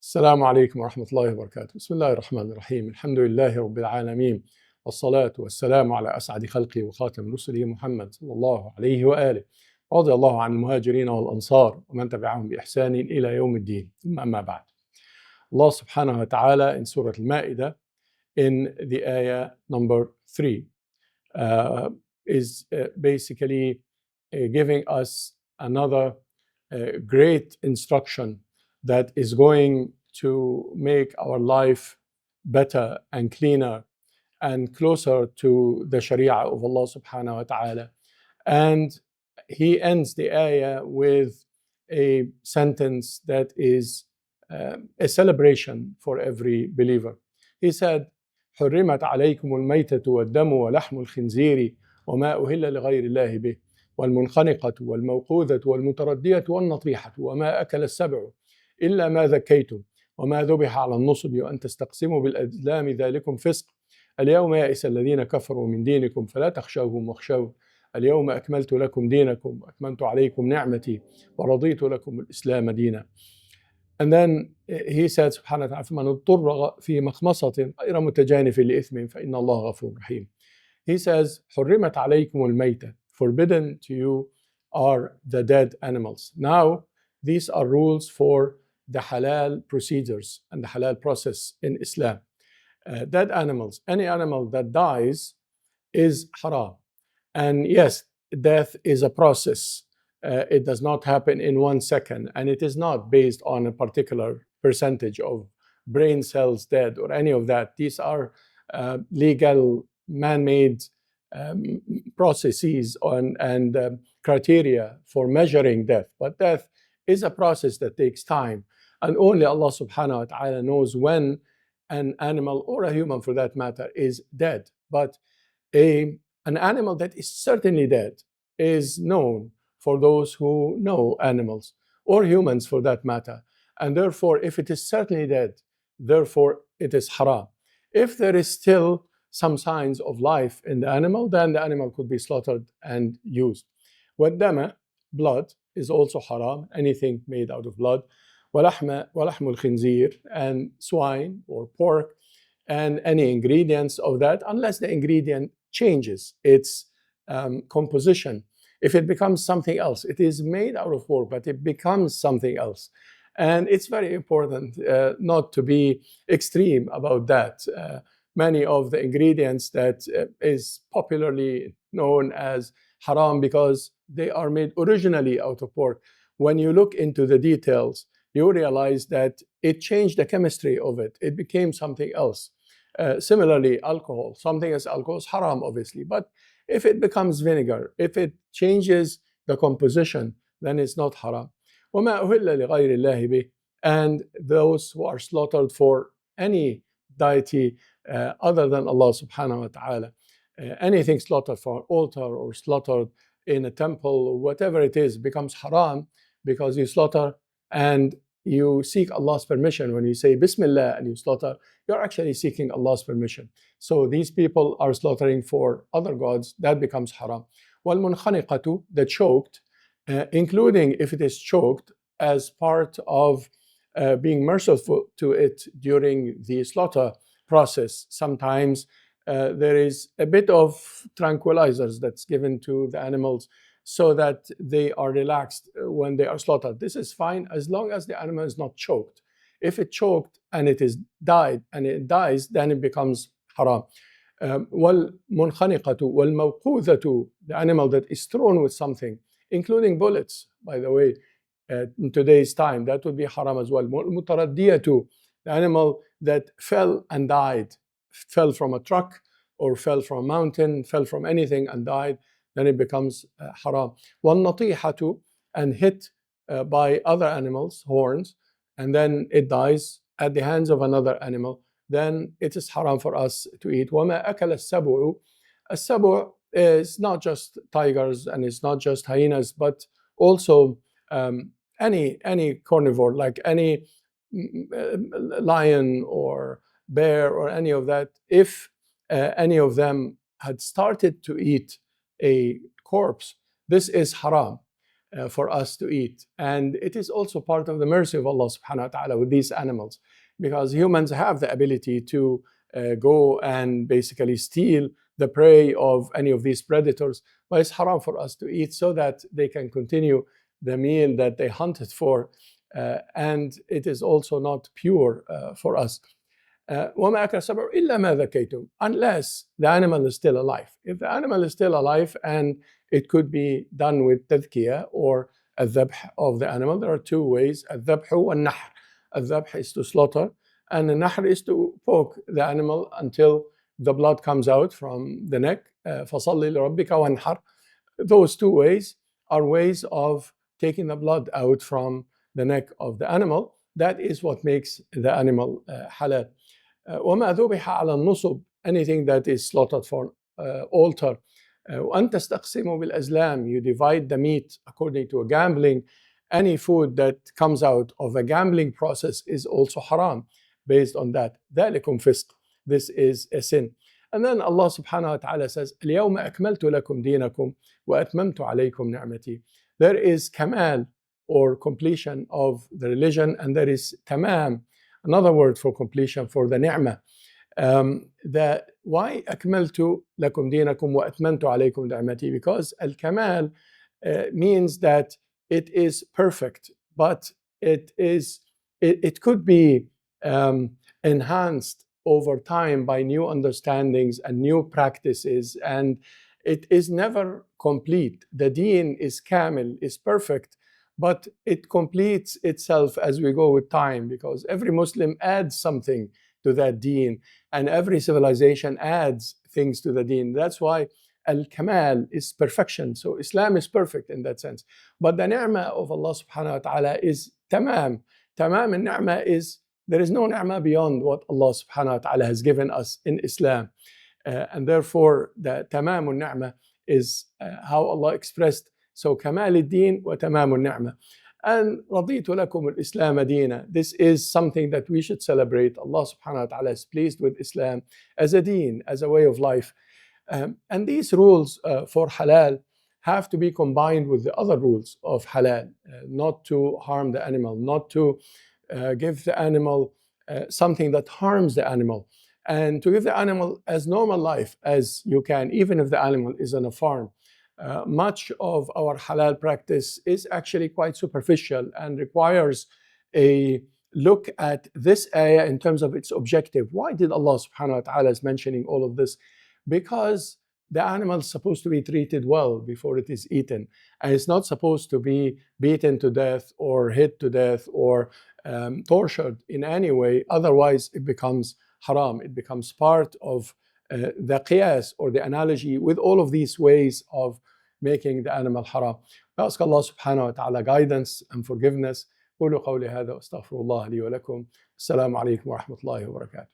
السلام عليكم ورحمة الله وبركاته. بسم الله الرحمن الرحيم. الحمد لله رب العالمين، والصلاة والسلام على أسعد خلقه وخاتم رسله محمد صلى الله عليه وآله. رضي الله عن المهاجرين والأنصار ومن تبعهم بإحسان إلى يوم الدين. ثم أما بعد. Allah subhanahu wa ta'ala in Surah Al-Ma'idah in the ayah number 3 is basically giving us another great instruction that is going to make our life better and cleaner and closer to the Sharia of Allah subhanahu wa ta'ala. And he ends the ayah with a sentence that is a celebration for every believer. He said, حرمت عليكم الميتة والدم ولحم الخنزير وما أهل لغير الله به والمنخنقة والموقوذة والمتردية والنطيحة وما أكل السبع إلا ما ذكيتم وما ذبح على النصب وأن تستقسموا بالأزلام ذلكم فسق اليوم يئس الذين كفروا من دينكم فلا تخشوهم واخشون اليوم أكملت لكم دينكم وأتممت عليكم نعمتي ورضيت لكم الإسلام دينا. And then he said سبحانه وتعالى فمن اضطر في مخمصة غير متجانف لإثم فإن الله غفور رحيم. He says حرمت عليكم الميتة, forbidden to you are the dead animals. Now these are rules for the halal procedures and the halal process in Islam. Dead animals, any animal that dies is haram. And yes, death is a process. It does not happen in 1 second, and it is not based on a particular percentage of brain cells dead or any of that. These are legal, man-made processes and criteria for measuring death. But death is a process that takes time, and only Allah subhanahu wa ta'ala knows when an animal, or a human for that matter, is dead. But an animal that is certainly dead is known for those who know animals, or humans for that matter. And therefore, if it is certainly dead, therefore it is haram. If there is still some signs of life in the animal, then the animal could be slaughtered and used. وَالدَّمَ, blood, is also haram, anything made out of blood. وَلَحْمُ الْخِنْزِيرِ, and swine or pork, and any ingredients of that, unless the ingredient changes its composition. If it becomes something else, it is made out of pork, but it becomes something else. And it's very important not to be extreme about that. Many of the ingredients that is popularly known as haram because they are made originally out of pork. When you look into the details, you realize that it changed the chemistry of it. It became something else. Similarly, alcohol. Something as alcohol is haram, obviously. But if it becomes vinegar, if it changes the composition, then it's not haram. وَمَا أُهِلَّ لِغَيْرِ اللَّهِ بِهِ, and those who are slaughtered for any deity other than Allah subhanahu wa ta'ala. Anything slaughtered for an altar or slaughtered in a temple or whatever it is becomes haram because you slaughter and you seek Allah's permission. When you say Bismillah and you slaughter, you're actually seeking Allah's permission. So these people are slaughtering for other gods, that becomes haram. وَالْمُنْخَنِقَةُ, the choked, including if it is choked as part of being merciful to it during the slaughter process. Sometimes there is a bit of tranquilizers that's given to the animals so that they are relaxed when they are slaughtered. This is fine as long as the animal is not choked. If it choked and it is died and it dies, then it becomes haram. وَالْمُنْخَنِقَةُ وَالْمَوْقُوذَةُ, the animal that is thrown with something, including bullets, by the way, in today's time, that would be haram as well. الْمُتَرَدِّيَةُ, the animal that fell and died, fell from a truck or fell from a mountain, fell from anything and died, then it becomes haram. وَالنَّطِيحَةُ, and hit by other animals' horns, and then it dies at the hands of another animal, then it is haram for us to eat. وَمَا أَكَلَ السَّبُعُ, السَّبُعُ is not just tigers and it's not just hyenas, but also any carnivore, like any lion or bear or any of that. If any of them had started to eat a corpse, this is haram. for us to eat. And it is also part of the mercy of Allah subhanahu wa ta'ala with these animals, because humans have the ability to go and basically steal the prey of any of these predators, but it's haram for us to eat so that they can continue the meal that they hunted for, and it is also not pure for us. وَمَا أَكَلَ السَّبُعُ إِلَّا مَا ذَكَيْتُمْ, unless the animal is still alive. If the animal is still alive, and it could be done with tadhkiyah or al-dhabh of the animal, there are two ways, al-dhabh wal-nahr. Al-dhabh is to slaughter, and the nahr is to poke the animal until the blood comes out from the neck. فَصَلِّ لِرَبِّكَ وَانْحَرْ. Those two ways are ways of taking the blood out from the neck of the animal. That is what makes the animal halal. وَمَا ذُبِحَ عَلَى النُّصُبِ, anything that is slaughtered for altar. وَأَن تَسْتَقْسِمُوا بِالْأَزْلَامِ, you divide the meat according to a gambling. Any food that comes out of a gambling process is also haram based on that. ذَلِكُمْ فِسْقٌ, this is a sin. And then Allah subhanahu wa ta'ala says, الْيَوْمَ أَكْمَلْتُ لَكُمْ دِينَكُمْ وَأَتْمَمْتُ عَلَيْكُمْ نِعْمَتِي. There is kamal, or completion of the religion, and there is tamam, another word for completion for the ni'mah. Why أكملت لكم دينكم وأتممت عليكم نعمتي? Because al-kamal means that it is perfect, but it could be enhanced over time by new understandings and new practices, and it is never complete. The deen is kamil, is perfect, but it completes itself as we go with time, because every Muslim adds something to that deen, and every civilization adds things to the deen. That's why al-kamal is perfection. So Islam is perfect in that sense. But the ni'mah of Allah subhanahu wa ta'ala is tamam. Tamam and ni'mah is, there is no ni'mah beyond what Allah subhanahu wa ta'ala has given us in Islam. And therefore the tamam al-ni'mah is how Allah expressed. So kamal al-din wa tamam al-ni'mah. And رَضِيتُ لَكُمُ الْإِسْلَامَ دِينًا. This is something that we should celebrate. Allah subhanahu wa ta'ala is pleased with Islam as a deen, as a way of life. And these rules for halal have to be combined with the other rules of halal, not to harm the animal, not to give the animal something that harms the animal, and to give the animal as normal life as you can, even if the animal is on a farm. Much of our halal practice is actually quite superficial and requires a look at this ayah in terms of its objective. Why did Allah subhanahu wa ta'ala is mentioning all of this? Because the animal is supposed to be treated well before it is eaten, and it's not supposed to be beaten to death or hit to death or tortured in any way. Otherwise it becomes haram. It becomes part of the qiyas, or the analogy, with all of these ways of making the animal haram. I ask Allah subhanahu wa ta'ala guidance and forgiveness. قولوا قولي هذا واستغفر الله لي ولكم. السلام عليكم ورحمة الله وبركاته.